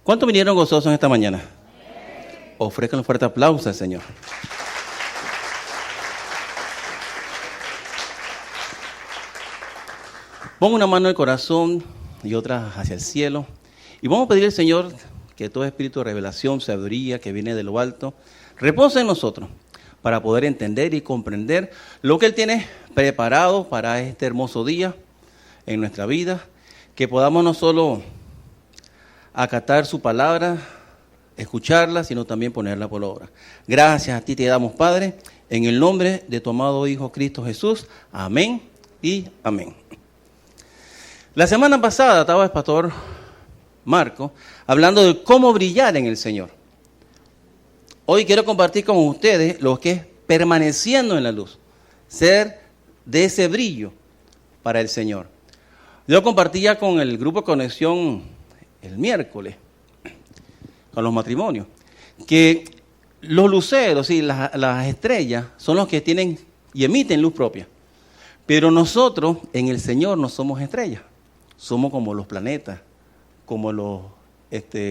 ¿Cuántos vinieron gozosos en esta mañana? Ofrezcan un fuerte aplauso al Señor. Ponga una mano en el corazón y otra hacia el cielo. Y vamos a pedir al Señor que todo espíritu de revelación, sabiduría que viene de lo alto, repose en nosotros para poder entender y comprender lo que Él tiene preparado para este hermoso día en nuestra vida. Que podamos no solo acatar su palabra, escucharla, sino también ponerla por obra. Gracias a ti te damos, Padre, en el nombre de tu amado Hijo Cristo Jesús. Amén y amén. La semana pasada estaba el pastor Marco hablando de cómo brillar en el Señor. Hoy quiero compartir con ustedes lo que es permaneciendo en la luz, ser de ese brillo para el Señor. Yo compartía con el grupo de conexión el miércoles, con los matrimonios, que los luceros y las estrellas son los que tienen y emiten luz propia. Pero nosotros en el Señor no somos estrellas, somos como los planetas, como los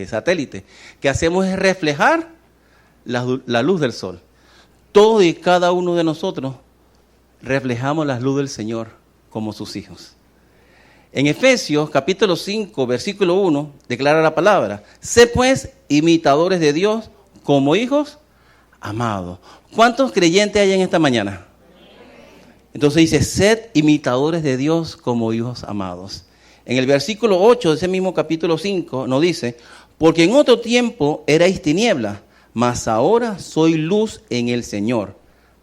satélites. Que hacemos es reflejar la luz del sol. Todos y cada uno de nosotros reflejamos la luz del Señor como sus hijos. En Efesios capítulo 5, versículo 1, declara la palabra: sé pues imitadores de Dios como hijos amados. ¿Cuántos creyentes hay en esta mañana? Entonces dice, sed imitadores de Dios como hijos amados. En el versículo 8 de ese mismo capítulo 5 nos dice, porque en otro tiempo erais tinieblas, mas ahora soy luz en el Señor.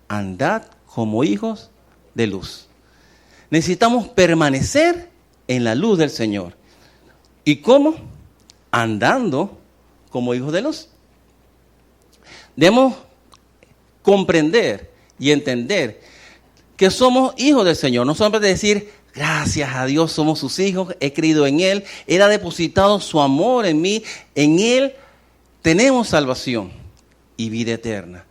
Andad como hijos de luz. Necesitamos permanecer en la luz del Señor. ¿Y cómo? Andando como hijos de luz. Debemos comprender y entender que somos hijos del Señor. No solamente decir, gracias a Dios somos sus hijos, he creído en Él, Él ha depositado su amor en mí, en Él tenemos salvación y vida eterna.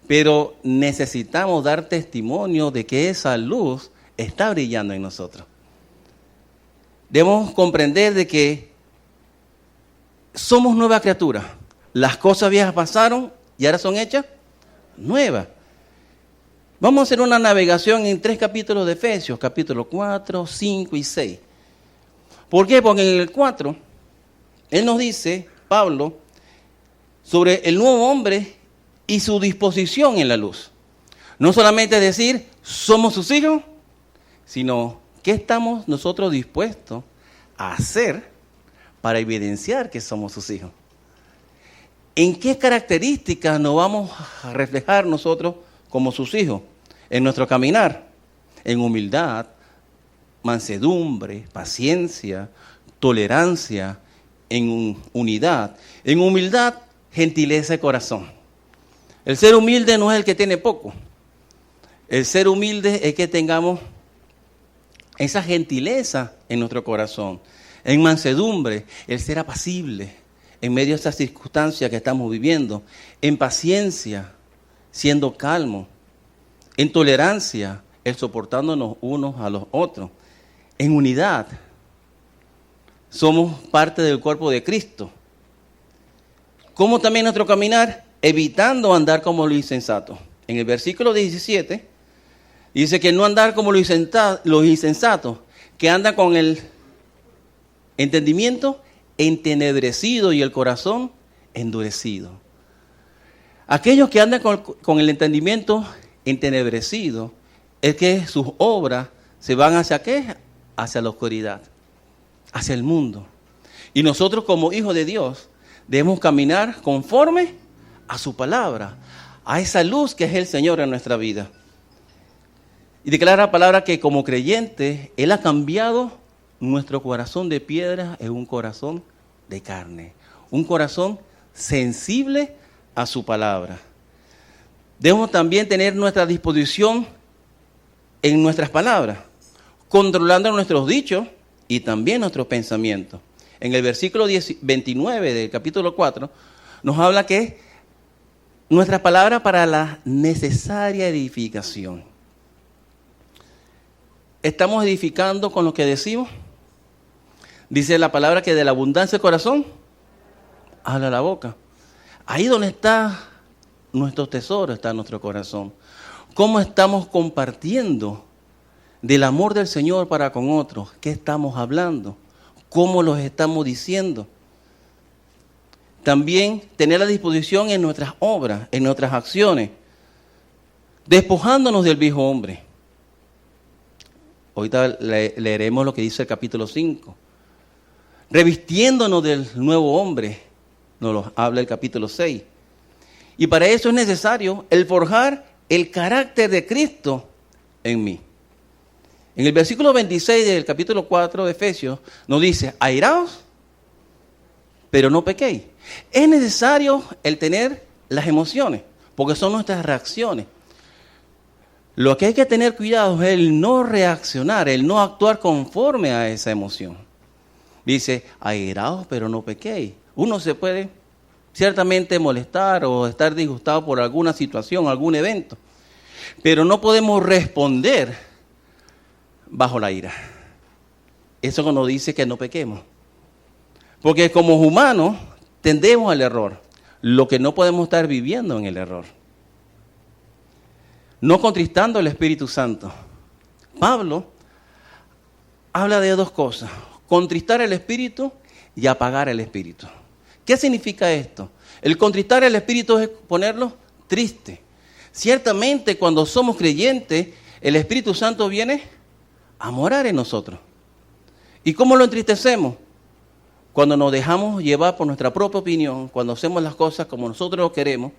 Pero necesitamos dar testimonio de que esa luz está brillando en nosotros. Debemos comprender de que somos nuevas criaturas. Las cosas viejas pasaron y ahora son hechas nuevas. Vamos a hacer una navegación en 3 capítulos de Efesios, capítulo 4, 5 y 6. ¿Por qué? Porque en el 4, él nos dice, Pablo, sobre el nuevo hombre y su disposición en la luz. No solamente decir, somos sus hijos, sino ¿qué estamos nosotros dispuestos a hacer para evidenciar que somos sus hijos? ¿En qué características nos vamos a reflejar nosotros como sus hijos? En nuestro caminar, en humildad, mansedumbre, paciencia, tolerancia, en unidad. En humildad, gentileza de corazón. El ser humilde no es el que tiene poco. El ser humilde es que tengamos esa gentileza en nuestro corazón. En mansedumbre, el ser apacible en medio de estas circunstancias que estamos viviendo. En paciencia, siendo calmo. En tolerancia, el soportándonos unos a los otros. En unidad, somos parte del cuerpo de Cristo. ¿Cómo también nuestro caminar? Evitando andar como los insensatos. En el versículo 17, dice que no andar como los insensatos, que andan con el entendimiento entenebrecido y el corazón endurecido. Aquellos que andan con el entendimiento entenebrecido, es que sus obras se van hacia ¿qué? Hacia la oscuridad, hacia el mundo. Y nosotros como hijos de Dios debemos caminar conforme a su palabra, a esa luz que es el Señor en nuestra vida. Y declara la palabra que como creyente, Él ha cambiado nuestro corazón de piedra en un corazón de carne. Un corazón sensible a su palabra. Debemos también tener nuestra disposición en nuestras palabras, controlando nuestros dichos y también nuestros pensamientos. En el versículo 29 del capítulo 4 nos habla que nuestra palabra para la necesaria edificación. ¿Estamos edificando con lo que decimos? Dice la palabra que de la abundancia del corazón habla la boca. Ahí donde está nuestro tesoro, está nuestro corazón. ¿Cómo estamos compartiendo del amor del Señor para con otros? ¿Qué estamos hablando? ¿Cómo los estamos diciendo? También tener la disposición en nuestras obras, en nuestras acciones, despojándonos del viejo hombre. Ahorita leeremos lo que dice el capítulo 5. Revistiéndonos del nuevo hombre, nos lo habla el capítulo 6. Y para eso es necesario el forjar el carácter de Cristo en mí. En el versículo 26 del capítulo 4 de Efesios nos dice, airaos, pero no pequéis. Es necesario el tener las emociones, porque son nuestras reacciones. Lo que hay que tener cuidado es el no reaccionar, el no actuar conforme a esa emoción. Dice, airaos, pero no pequéis. Uno se puede ciertamente molestar o estar disgustado por alguna situación, algún evento, pero no podemos responder bajo la ira. Eso nos dice que no pequemos. Porque como humanos tendemos al error, lo que no podemos estar viviendo en el error. No contristando al Espíritu Santo. Pablo habla de dos cosas, contristar el Espíritu y apagar el Espíritu. ¿Qué significa esto? El contristar el Espíritu es ponerlo triste. Ciertamente cuando somos creyentes, el Espíritu Santo viene a morar en nosotros. ¿Y cómo lo entristecemos? Cuando nos dejamos llevar por nuestra propia opinión, cuando hacemos las cosas como nosotros lo queremos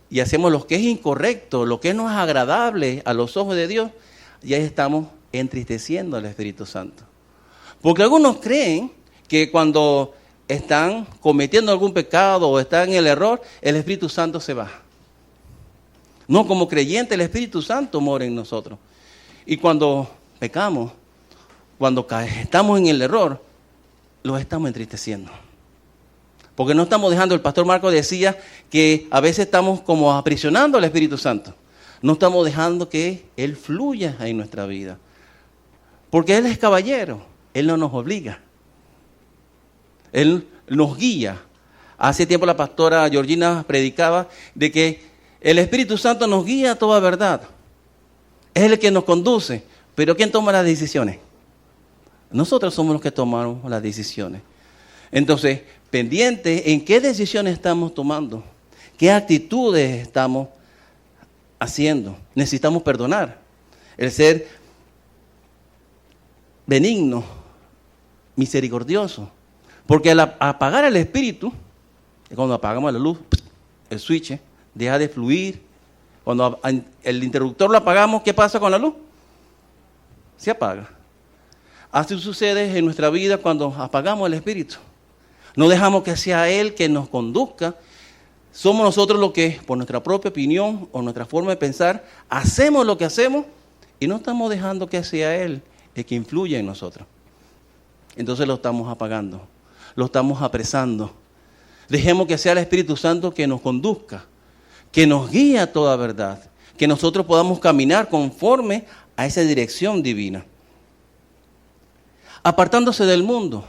y hacemos lo que es incorrecto, lo que no es agradable a los ojos de Dios, ya estamos entristeciendo al Espíritu Santo. Porque algunos creen que cuando están cometiendo algún pecado o están en el error, el Espíritu Santo se va. No, como creyente el Espíritu Santo mora en nosotros. Y cuando pecamos, cuando estamos en el error, los estamos entristeciendo. Porque no estamos dejando, el pastor Marco decía que a veces estamos como aprisionando al Espíritu Santo. No estamos dejando que Él fluya en nuestra vida. Porque Él es caballero, Él no nos obliga. Él nos guía. Hace tiempo la pastora Georgina predicaba de que el Espíritu Santo nos guía a toda verdad. Es el que nos conduce. Pero ¿quién toma las decisiones? Nosotros somos los que tomamos las decisiones. Entonces, pendiente en qué decisiones estamos tomando, qué actitudes estamos haciendo. Necesitamos perdonar. El ser benigno, misericordioso. Porque al apagar el espíritu, cuando apagamos la luz, el switch deja de fluir. Cuando el interruptor lo apagamos, ¿qué pasa con la luz? Se apaga. Así sucede en nuestra vida cuando apagamos el espíritu. No dejamos que sea Él que nos conduzca. Somos nosotros los que, por nuestra propia opinión o nuestra forma de pensar, hacemos lo que hacemos y no estamos dejando que sea Él el que influya en nosotros. Entonces lo estamos apagando, lo estamos apresando. Dejemos que sea el Espíritu Santo que nos conduzca, que nos guíe a toda verdad, que nosotros podamos caminar conforme a esa dirección divina. Apartándose del mundo.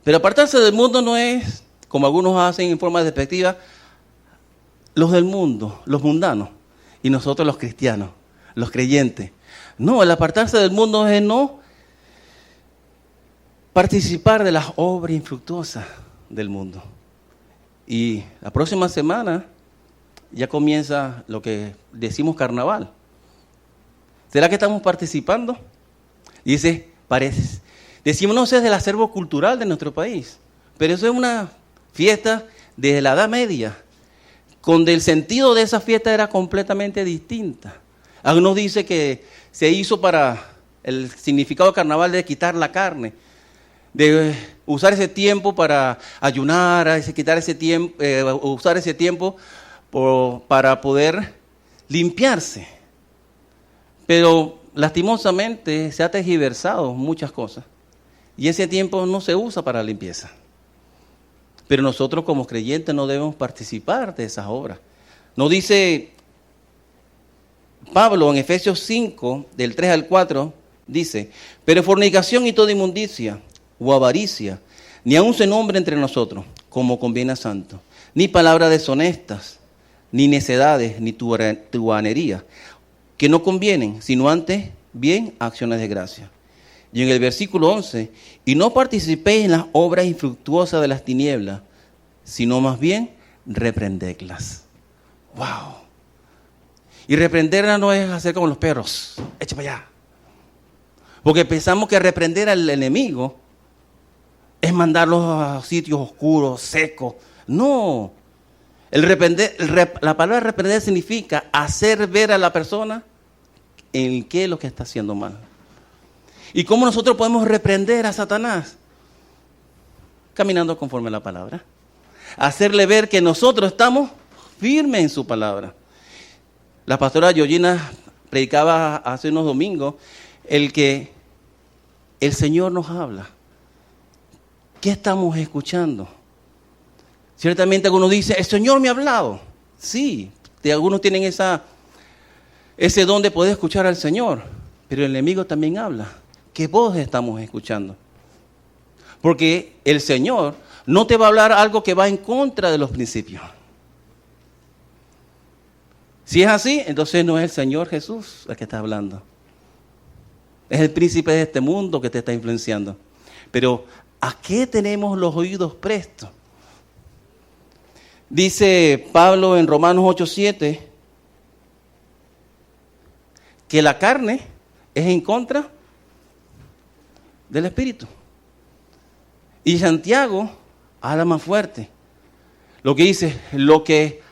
Pero apartarse del mundo no es, como algunos hacen en forma despectiva, los del mundo, los mundanos, y nosotros los cristianos, los creyentes. No, el apartarse del mundo es no participar de las obras infructuosas del mundo. Y la próxima semana ya comienza lo que decimos carnaval. ¿Será que estamos participando? Dice, parece. Decimos, no sé, es del acervo cultural de nuestro país, pero eso es una fiesta de la Edad Media, donde el sentido de esa fiesta era completamente distinta. Algunos dicen que se hizo para el significado del carnaval de quitar la carne, de usar ese tiempo para ayunar, quitar ese tiempo, usar ese tiempo para poder limpiarse. Pero lastimosamente se ha tergiversado muchas cosas. Y ese tiempo no se usa para la limpieza. Pero nosotros como creyentes no debemos participar de esas obras. Nos dice Pablo en Efesios 5, del 3 al 4, dice, pero fornicación y toda inmundicia, o avaricia, ni aun se nombre entre nosotros, como conviene a santos, ni palabras deshonestas, ni necedades, ni tuanería, que no convienen, sino antes bien acciones de gracia. Y en el versículo 11, y no participéis en las obras infructuosas de las tinieblas, sino más bien reprendedlas. ¡Wow! Y reprenderla no es hacer como los perros, echa para allá. Porque pensamos que reprender al enemigo es mandarlos a sitios oscuros, secos. No. La palabra reprender significa hacer ver a la persona en qué es lo que está haciendo mal. ¿Y cómo nosotros podemos reprender a Satanás? Caminando conforme a la palabra. Hacerle ver que nosotros estamos firmes en su palabra. La pastora Georgina predicaba hace unos domingos el que el Señor nos habla. ¿Qué estamos escuchando? Ciertamente algunos dicen, el Señor me ha hablado. Sí, algunos tienen ese don de poder escuchar al Señor, pero el enemigo también habla. ¿Qué voz estamos escuchando? Porque el Señor no te va a hablar algo que va en contra de los principios. Si es así, entonces no es el Señor Jesús el que está hablando. Es el príncipe de este mundo que te está influenciando. Pero ¿a qué tenemos los oídos prestos? Dice Pablo en Romanos 8:7 que la carne es en contra del espíritu. Y Santiago habla más fuerte. Lo que dice, lo que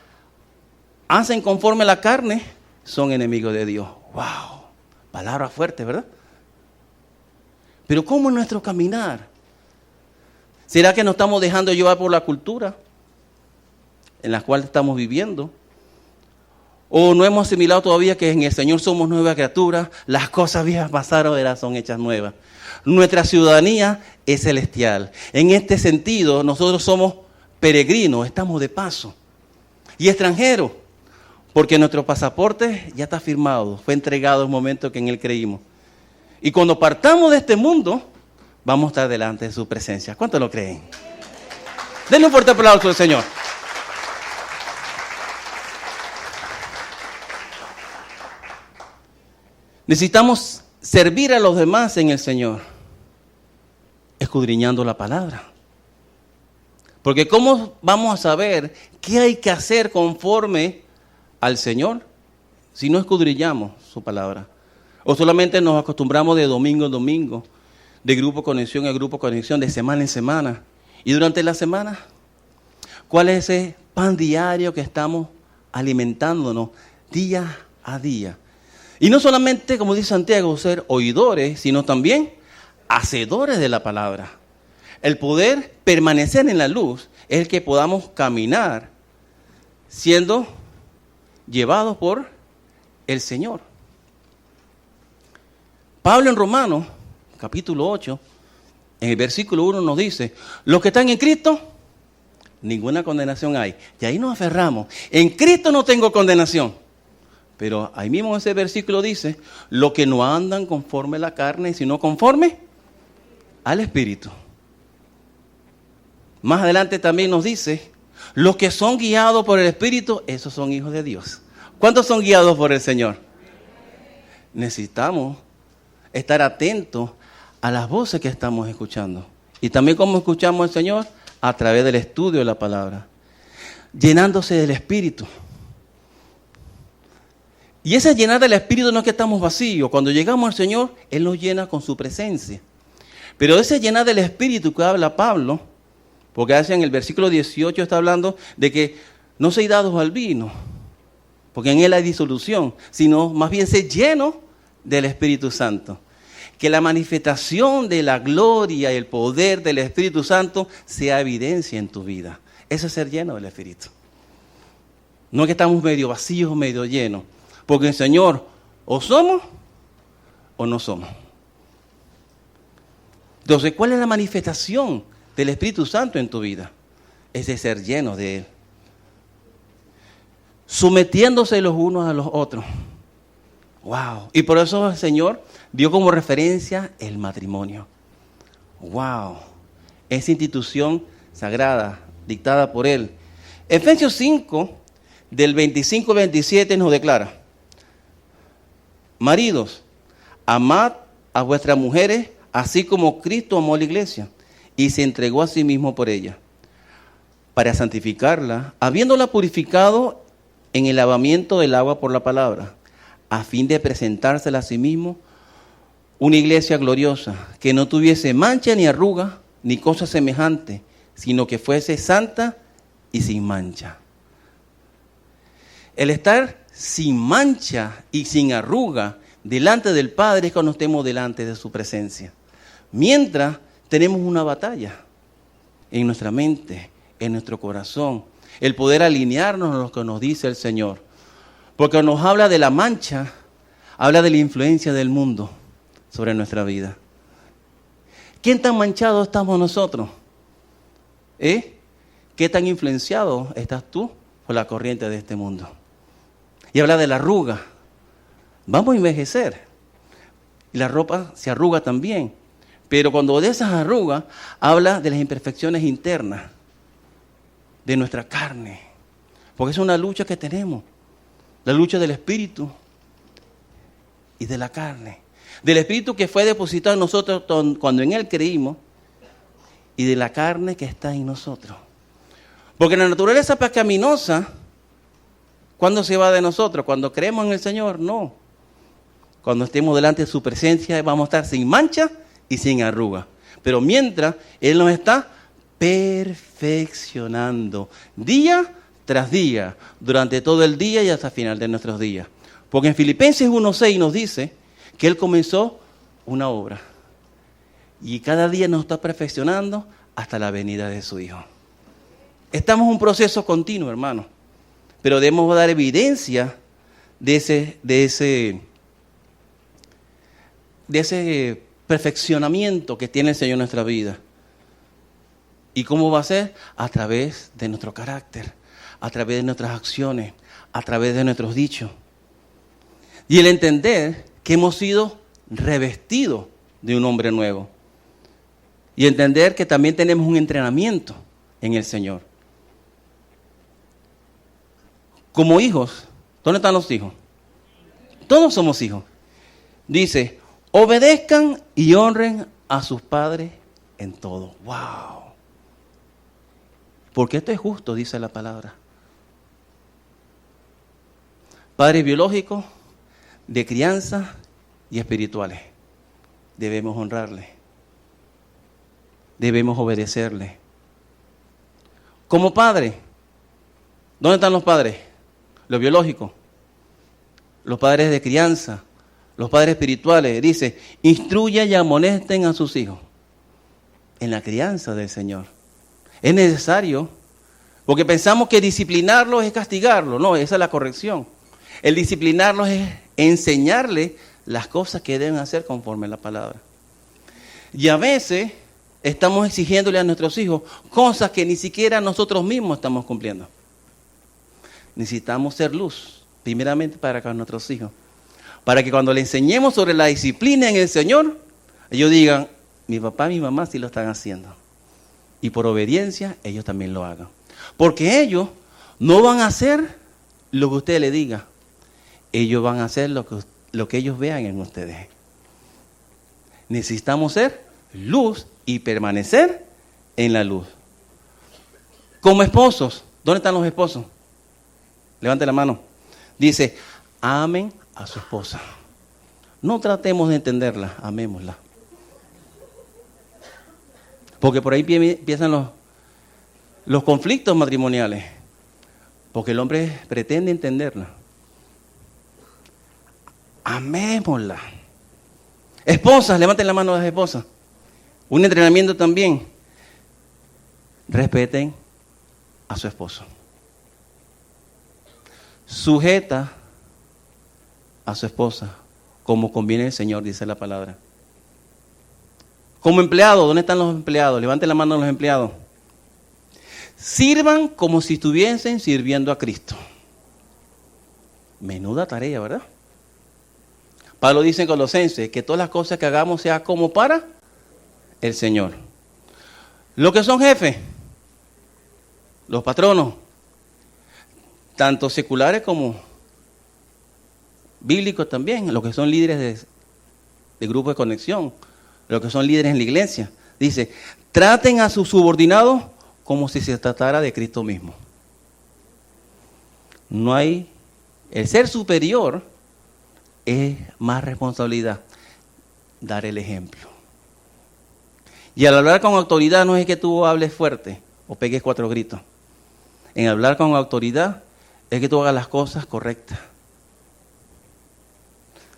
hacen conforme a la carne son enemigos de Dios. ¡Wow! Palabra fuerte, ¿verdad? Pero ¿cómo es nuestro caminar? ¿Será que nos estamos dejando llevar por la cultura en la cual estamos viviendo? ¿O no hemos asimilado todavía que en el Señor somos nuevas criaturas? Las cosas viejas pasaron, ahora son hechas nuevas. Nuestra ciudadanía es celestial. En este sentido, nosotros somos peregrinos, estamos de paso. Y extranjeros, porque nuestro pasaporte ya está firmado, fue entregado en el momento que en él creímos. Y cuando partamos de este mundo, vamos a estar delante de su presencia. ¿Cuántos lo creen? Denle un fuerte aplauso al Señor. Necesitamos servir a los demás en el Señor, escudriñando la palabra. Porque ¿cómo vamos a saber qué hay que hacer conforme al Señor si no escudriñamos su palabra? O solamente nos acostumbramos de domingo en domingo, de grupo conexión a grupo conexión, de semana en semana. Y durante la semana, ¿cuál es ese pan diario que estamos alimentándonos día a día? Y no solamente, como dice Santiago, ser oidores, sino también hacedores de la palabra. El poder permanecer en la luz es el que podamos caminar siendo llevados por el Señor. Pablo en Romanos, capítulo 8, en el versículo 1 nos dice, los que están en Cristo, ninguna condenación hay. Y ahí nos aferramos. En Cristo no tengo condenación. Pero ahí mismo en ese versículo dice, los que no andan conforme a la carne, sino conforme al Espíritu. Más adelante también nos dice, los que son guiados por el Espíritu, esos son hijos de Dios. ¿Cuántos son guiados por el Señor? Necesitamos estar atentos a las voces que estamos escuchando. Y también cómo escuchamos al Señor, a través del estudio de la palabra. Llenándose del Espíritu. Y ese llenar del Espíritu no es que estamos vacíos. Cuando llegamos al Señor, Él nos llena con su presencia. Pero ese llenar del Espíritu que habla Pablo, porque hace en el versículo 18 está hablando de que no seáis dados al vino, porque en él hay disolución, sino más bien ser lleno del Espíritu Santo. Que la manifestación de la gloria y el poder del Espíritu Santo sea evidencia en tu vida. Eso es ser lleno del Espíritu. No es que estamos medio vacíos o medio llenos. Porque el Señor, o somos o no somos. Entonces, ¿cuál es la manifestación del Espíritu Santo en tu vida? Es de ser lleno de Él. Sometiéndose los unos a los otros. ¡Wow! Y por eso el Señor dio como referencia el matrimonio. ¡Wow! Esa institución sagrada, dictada por Él. Efesios 5, del 25 al 27 nos declara: maridos, amad a vuestras mujeres, así como Cristo amó a la iglesia y se entregó a sí mismo por ella, para santificarla, habiéndola purificado en el lavamiento del agua por la palabra, a fin de presentársela a sí mismo una iglesia gloriosa, que no tuviese mancha ni arruga, ni cosa semejante, sino que fuese santa y sin mancha. El estar sin mancha y sin arruga delante del Padre es cuando estemos delante de su presencia. Mientras tenemos una batalla en nuestra mente, en nuestro corazón, el poder alinearnos a lo que nos dice el Señor. Porque nos habla de la mancha, habla de la influencia del mundo sobre nuestra vida. ¿Quién tan manchado estamos nosotros? ¿Qué tan influenciado estás tú por la corriente de este mundo? Y habla de la arruga. Vamos a envejecer. Y la ropa se arruga también. Pero cuando de esas arrugas, habla de las imperfecciones internas de nuestra carne. Porque es una lucha que tenemos. La lucha del espíritu y de la carne. Del espíritu que fue depositado en nosotros cuando en Él creímos. Y de la carne que está en nosotros. Porque la naturaleza pecaminosa, ¿cuándo se va de nosotros? ¿Cuando creemos en el Señor? No. Cuando estemos delante de su presencia vamos a estar sin mancha y sin arruga. Pero mientras Él nos está perfeccionando día tras día, durante todo el día y hasta el final de nuestros días. Porque en Filipenses 1:6 nos dice que Él comenzó una obra. Y cada día nos está perfeccionando hasta la venida de su Hijo. Estamos en un proceso continuo, hermano. Pero debemos dar evidencia de ese perfeccionamiento que tiene el Señor en nuestra vida. ¿Y cómo va a ser? A través de nuestro carácter, a través de nuestras acciones, a través de nuestros dichos. Y el entender que hemos sido revestidos de un hombre nuevo. Y entender que también tenemos un entrenamiento en el Señor. Como hijos, ¿dónde están los hijos? Todos somos hijos. Dice, obedezcan y honren a sus padres en todo. ¡Wow! Porque esto es justo, dice la palabra. Padres biológicos, de crianza y espirituales. Debemos honrarles. Debemos obedecerle. Como padre, ¿dónde están los padres? Los biológicos, los padres de crianza, los padres espirituales. Dice, instruyan y amonesten a sus hijos en la crianza del Señor. Es necesario, porque pensamos que disciplinarlos es castigarlos. No, esa es la corrección. El disciplinarlos es enseñarles las cosas que deben hacer conforme a la palabra. Y a veces estamos exigiéndole a nuestros hijos cosas que ni siquiera nosotros mismos estamos cumpliendo. Necesitamos ser luz, primeramente para con nuestros hijos. Para que cuando le enseñemos sobre la disciplina en el Señor, ellos digan, mi papá y mi mamá sí lo están haciendo. Y por obediencia, ellos también lo hagan. Porque ellos no van a hacer lo que usted le diga. Ellos van a hacer lo que ellos vean en ustedes. Necesitamos ser luz y permanecer en la luz. Como esposos, ¿dónde están los esposos? Levante la mano. Dice, amen a su esposa. No tratemos de entenderla, amémosla. Porque por ahí empiezan los conflictos matrimoniales. Porque el hombre pretende entenderla. Amémosla. Esposas, levanten la mano a las esposas. Un entrenamiento también. Respeten a su esposo. Sujeta a su esposa, como conviene el Señor, dice la palabra. Como empleado, ¿dónde están los empleados? Levanten la mano a los empleados. Sirvan como si estuviesen sirviendo a Cristo. Menuda tarea, ¿verdad? Pablo dice en Colosenses que todas las cosas que hagamos sea como para el Señor. Lo que son jefes, los patronos, tanto seculares como bíblicos también, los que son líderes de grupos de conexión, los que son líderes en la iglesia. Dice, traten a sus subordinados como si se tratara de Cristo mismo. No hay, el ser superior es más responsabilidad, dar el ejemplo. Y al hablar con autoridad no es que tú hables fuerte o pegues 4 gritos. En hablar con autoridad es que tú hagas las cosas correctas.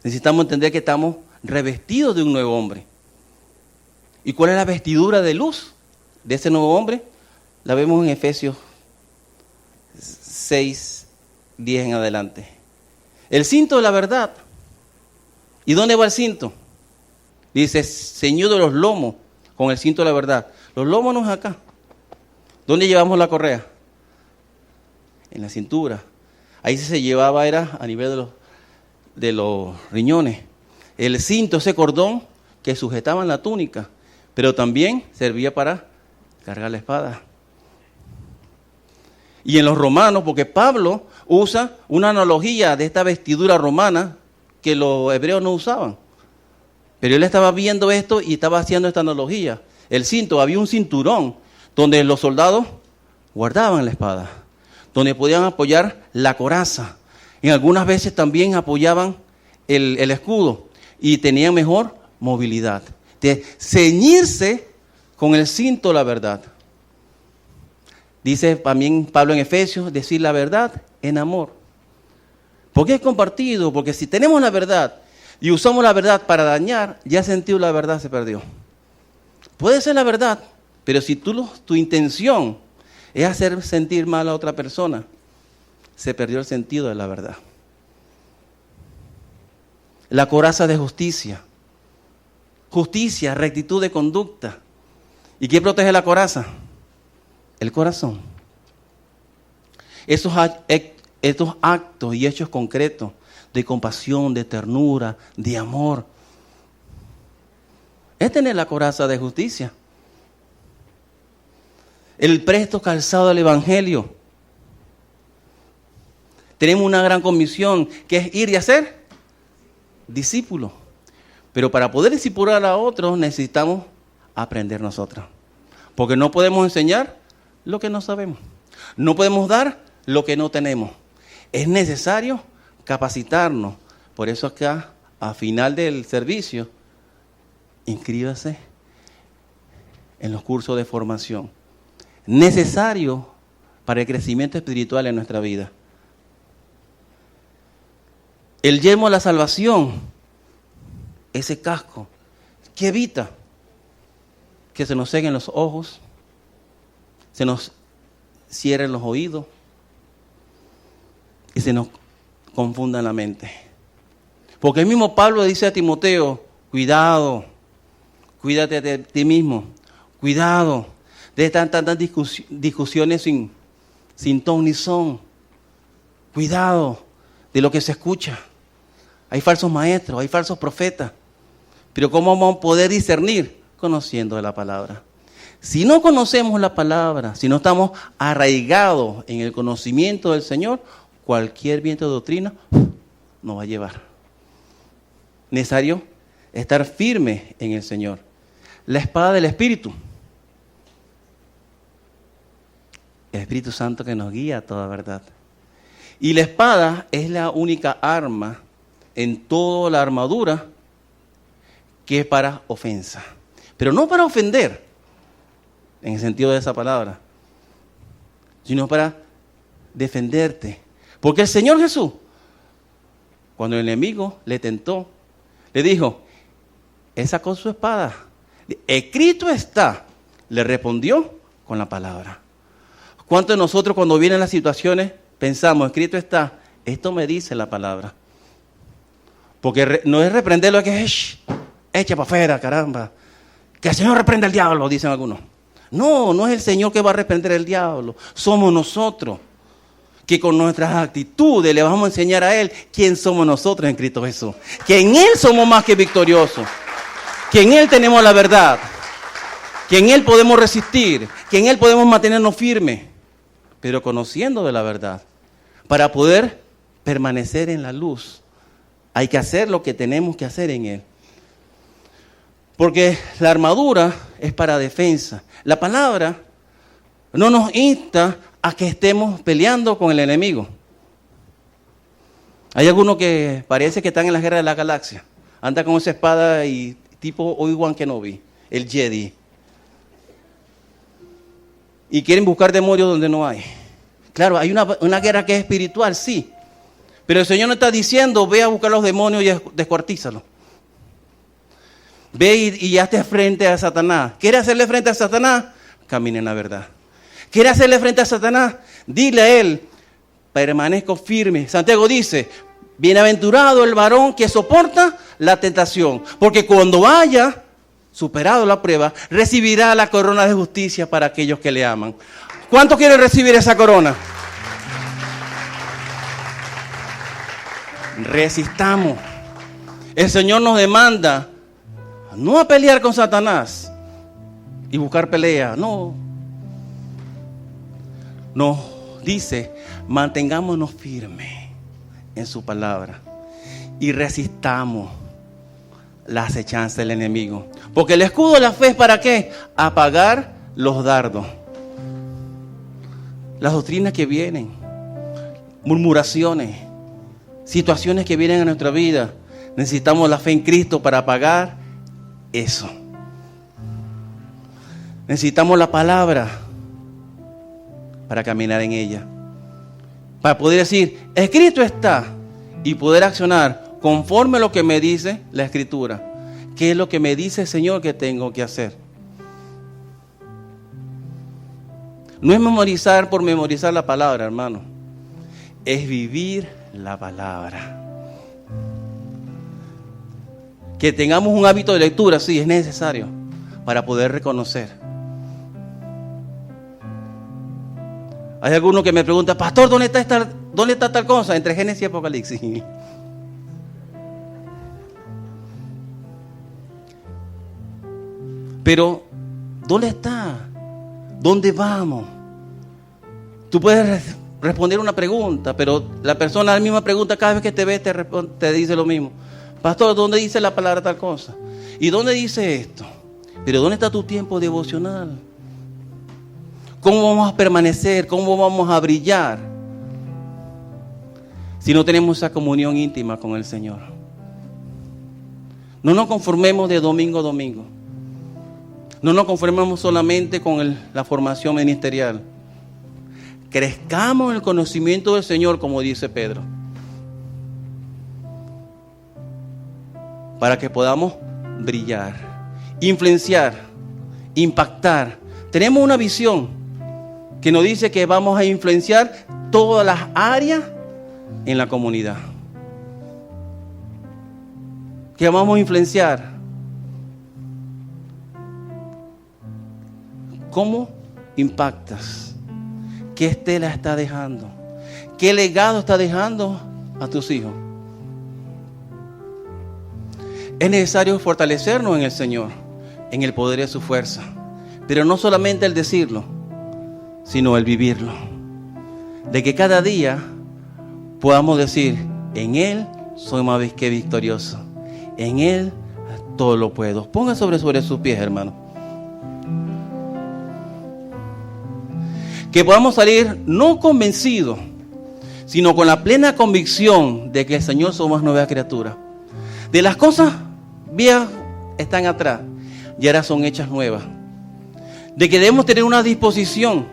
Necesitamos entender que estamos revestidos de un nuevo hombre. ¿Y cuál es la vestidura de luz de ese nuevo hombre? La vemos en Efesios 6, 10 en adelante. El cinto de la verdad. ¿Y dónde va el cinto? Dice, ceñido los lomos con el cinto de la verdad. Los lomos no es acá. ¿Dónde llevamos la correa? En la cintura. Ahí se llevaba, era a nivel de los riñones. El cinto, ese cordón que sujetaba en la túnica, pero también servía para cargar la espada. Y en los romanos, porque Pablo usa una analogía de esta vestidura romana que los hebreos no usaban. Pero él estaba viendo esto y estaba haciendo esta analogía. El cinto, había un cinturón donde los soldados guardaban la espada, donde podían apoyar la coraza. En algunas veces también apoyaban el escudo y tenían mejor movilidad. De ceñirse con el cinto la verdad. Dice también Pablo en Efesios, decir la verdad en amor. ¿Por qué es compartido? Porque si tenemos la verdad y usamos la verdad para dañar, ya el sentido de la verdad se perdió. Puede ser la verdad, pero si tu intención es hacer sentir mal a otra persona, se perdió el sentido de la verdad. La coraza de justicia. Justicia, rectitud de conducta. ¿Y qué protege la coraza? El corazón. Estos actos y hechos concretos de compasión, de ternura, de amor, es tener la coraza de justicia. El presto calzado del Evangelio. Tenemos una gran comisión que es ir y hacer discípulos. Pero para poder discipular a otros necesitamos aprender nosotros. Porque no podemos enseñar lo que no sabemos. No podemos dar lo que no tenemos. Es necesario capacitarnos. Por eso acá, a final del servicio, inscríbase en los cursos de formación. Necesario para el crecimiento espiritual en nuestra vida. El yelmo de la salvación, ese casco, que evita que se nos ceguen los ojos, se nos cierren los oídos y se nos confunda la mente. Porque el mismo Pablo le dice a Timoteo, cuidado, cuídate de ti mismo, cuidado de tantas discusiones sin ton ni son, cuidado de lo que se escucha. Hay falsos maestros, hay falsos profetas, pero ¿cómo vamos a poder discernir? Conociendo de la palabra. Si no conocemos la palabra, si no estamos arraigados en el conocimiento del Señor, cualquier viento de doctrina nos va a llevar. Necesario estar firme en el Señor. La espada del Espíritu. El Espíritu Santo que nos guía a toda verdad. Y la espada es la única arma en toda la armadura que es para ofensa. Pero no para ofender, en el sentido de esa palabra, sino para defenderte. Porque el Señor Jesús, cuando el enemigo le tentó, le dijo, él sacó su espada. Escrito está, le respondió con la palabra. ¿Cuántos de nosotros cuando vienen las situaciones pensamos, escrito está, esto me dice la palabra? Porque no es reprenderlo, es que es, echa para afuera, caramba. Que el Señor reprenda al diablo, dicen algunos. No, no es el Señor que va a reprender al diablo. Somos nosotros que con nuestras actitudes le vamos a enseñar a Él quién somos nosotros en Cristo Jesús. Que en Él somos más que victoriosos. Que en Él tenemos la verdad. que en Él podemos resistir, que en Él podemos mantenernos firmes, pero conociendo de la verdad. Para poder permanecer en la luz, hay que hacer lo que tenemos que hacer en Él. Porque la armadura es para defensa. La palabra no nos insta a que estemos peleando con el enemigo. Hay algunos que parece que están en la guerra de la galaxia. Anda con esa espada y tipo Obi-Wan Kenobi, el Jedi. Y quieren buscar demonios donde no hay. Claro, hay una guerra que es espiritual, sí. Pero el Señor no está diciendo, ve a buscar los demonios y descuartízalos. Ve y hazte frente a Satanás. ¿Quiere hacerle frente a Satanás? Camine en la verdad. ¿Quiere hacerle frente a Satanás? Dile a él, permanezco firme. Santiago dice, bienaventurado el varón que soporta la tentación, porque cuando haya superado la prueba, recibirá la corona de justicia para aquellos que le aman. ¿Cuántos quieren recibir esa corona? Resistamos. El Señor nos demanda no a pelear con Satanás y buscar pelea, no. Nos dice, mantengámonos firmes en su palabra y resistamos la acechanza del enemigo. Porque el escudo de la fe es ¿para qué? Apagar los dardos. Las doctrinas que vienen, murmuraciones, situaciones que vienen a nuestra vida. Necesitamos la fe en Cristo para apagar eso. Necesitamos la palabra para caminar en ella. Para poder decir, escrito está, y poder accionar conforme a lo que me dice la Escritura. ¿Qué es lo que me dice el Señor que tengo que hacer? No es memorizar por memorizar la palabra, hermano. Es vivir la palabra. Que tengamos un hábito de lectura, sí, es necesario para poder reconocer. Hay alguno que me pregunta, pastor, ¿dónde está tal cosa? Entre Génesis y Apocalipsis. Pero, ¿dónde está? ¿Dónde vamos? Tú puedes responder una pregunta, pero la persona la misma pregunta cada vez que te ve te dice lo mismo. Pastor, ¿dónde dice la palabra tal cosa? ¿Y dónde dice esto? Pero ¿dónde está tu tiempo devocional? ¿Cómo vamos a permanecer? ¿Cómo vamos a brillar? Si no tenemos esa comunión íntima con el Señor. No nos conformemos de domingo a domingo. No nos conformemos solamente con la formación ministerial. Crezcamos en el conocimiento del Señor, como dice Pedro. Para que podamos brillar, influenciar, impactar. Tenemos una visión que nos dice que vamos a influenciar todas las áreas en la comunidad. Que vamos a influenciar. ¿Cómo impactas? ¿Qué estela está dejando? ¿Qué legado está dejando a tus hijos? Es necesario fortalecernos en el Señor, en el poder de su fuerza. Pero no solamente el decirlo, sino el vivirlo. De que cada día podamos decir, en Él soy más que victorioso. En Él todo lo puedo. Ponga sobre sus pies, hermano. Que podamos salir no convencidos, sino con la plena convicción de que el Señor somos nueva criatura. De las cosas viejas están atrás y ahora son hechas nuevas. De que debemos tener una disposición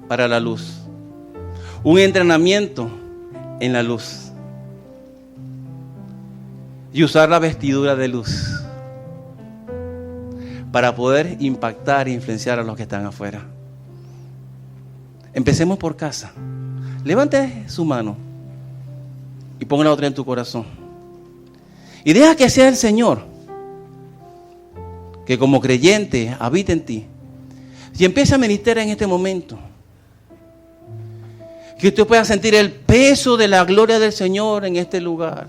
para la luz. Un entrenamiento en la luz. Y usar la vestidura de luz. Para poder impactar e influenciar a los que están afuera. Empecemos por casa. Levante su mano y ponga la otra en tu corazón. Y deja que sea el Señor que como creyente habite en ti. Y empieza a meditar en este momento. Que usted pueda sentir el peso de la gloria del Señor en este lugar.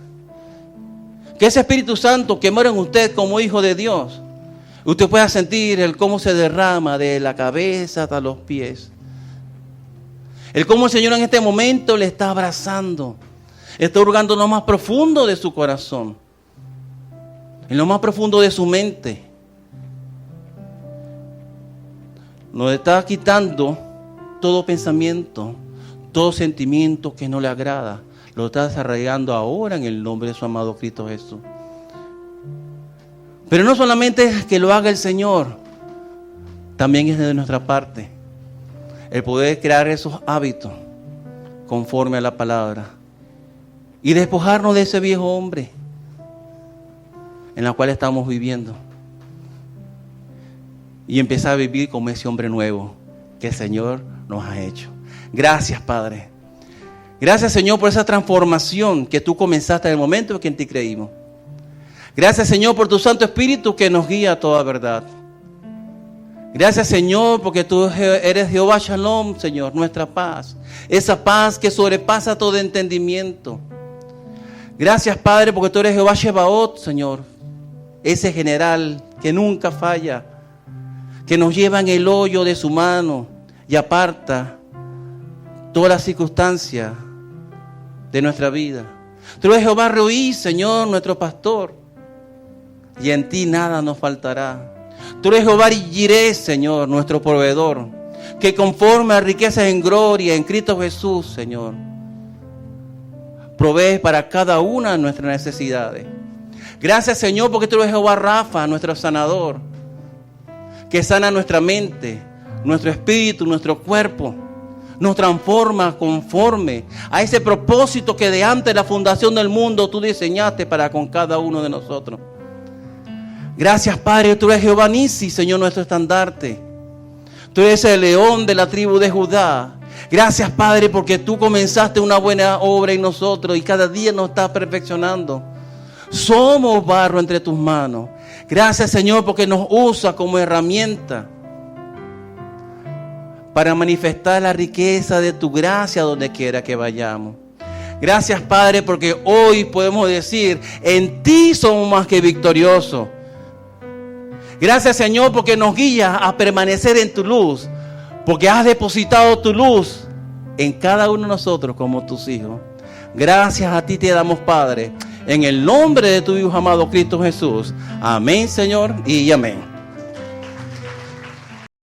Que ese Espíritu Santo que mora en usted como hijo de Dios, Usted pueda sentir el cómo se derrama de la cabeza hasta los pies. El cómo el Señor en este momento le está abrazando. Está hurgando en lo más profundo de su corazón. En lo más profundo de su mente. Nos está quitando todo pensamiento, todo sentimiento que no le agrada. Lo está desarrollando ahora en el nombre de su amado Cristo Jesús. Pero no solamente que lo haga el Señor, también es de nuestra parte el poder crear esos hábitos conforme a la palabra y despojarnos de ese viejo hombre en la cual estamos viviendo y empezar a vivir como ese hombre nuevo que el Señor nos ha hecho. Gracias, Padre. Gracias, Señor, por esa transformación que tú comenzaste en el momento en que en ti creímos. Gracias, Señor, por tu Santo Espíritu que nos guía a toda verdad. Gracias, Señor, porque tú eres Jehová Shalom, Señor, nuestra paz. Esa paz que sobrepasa todo entendimiento. Gracias, Padre, porque tú eres Jehová Shebaot, Señor. Ese general que nunca falla, que nos lleva en el hoyo de su mano y aparta todas las circunstancias de nuestra vida. Tú eres Jehová Roí, Señor, nuestro pastor. Y en ti nada nos faltará. Tú eres Jehová Jireh, Señor, nuestro proveedor, que conforme a riquezas en gloria en Cristo Jesús, Señor, provee para cada una de nuestras necesidades. Gracias, Señor, porque tú eres Jehová Rafa, nuestro sanador, que sana nuestra mente, nuestro espíritu, nuestro cuerpo. Nos transforma conforme a ese propósito que de antes de la fundación del mundo tú diseñaste para con cada uno de nosotros. Gracias, Padre, tú eres Jehová Nisi, Señor, nuestro estandarte. Tú eres el león de la tribu de Judá. Gracias, Padre, porque tú comenzaste una buena obra en nosotros y cada día nos estás perfeccionando. Somos barro entre tus manos. Gracias, Señor, porque nos usa como herramienta para manifestar la riqueza de tu gracia donde quiera que vayamos. Gracias, Padre, porque hoy podemos decir, en ti somos más que victoriosos. Gracias, Señor, porque nos guías a permanecer en tu luz, porque has depositado tu luz en cada uno de nosotros como tus hijos. Gracias a ti te damos, Padre, en el nombre de tu Hijo amado Cristo Jesús. Amén, Señor, y amén.